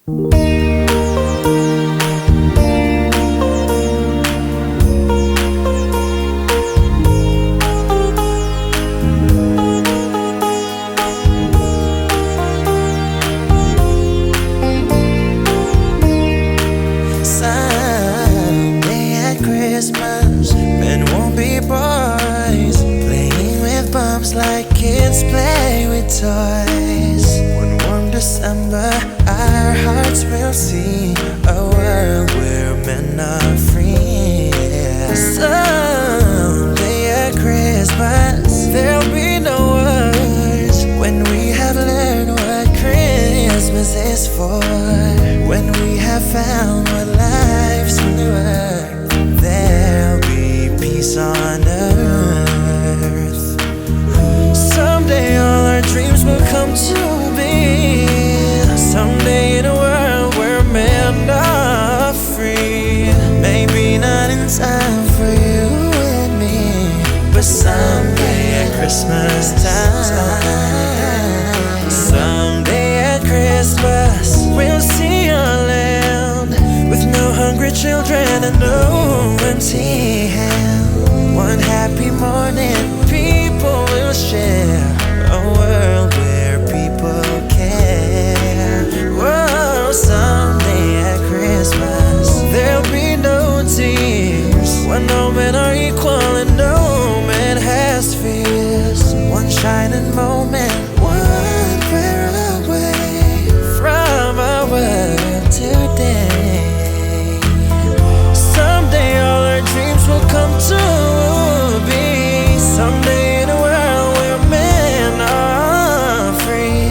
Someday at Christmas, men won't be boys, playing with bumps like kids play with toys. One warm December, our hearts will see a world where men are free. Someday at Christmas, there'll be no words when we have learned what Christmas is for. When we have found what life's really worth, there'll be peace on earth. Someday all our dreams will come to be. Someday in a world where men are free. Maybe not in time for you and me, but someday at Christmas time. Someday at Christmas, we'll see our land with no hungry children and no empty hand. One happy morning, people will share a world where people care. Whoa, someday at Christmas, there'll be no tears. When no men are equal and no man has fears. One shining moment, one prayer away from our world today. Someday all our dreams will come to be. Someday in a world where men are free.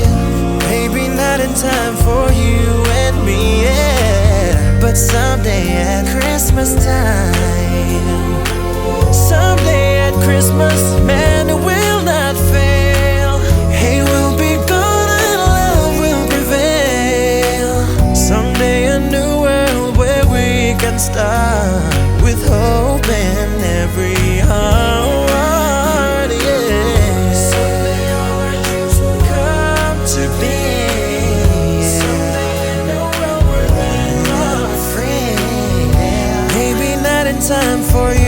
Maybe not in time for you and me, yeah, but someday at Christmas time. Someday at Christmas, man, it will not fail. Hate will be gone and love will prevail. Someday a new world where we can start with hope in every heart, yeah. Someday all our dreams will come to be. Someday in a world where men are free. Maybe not in time for you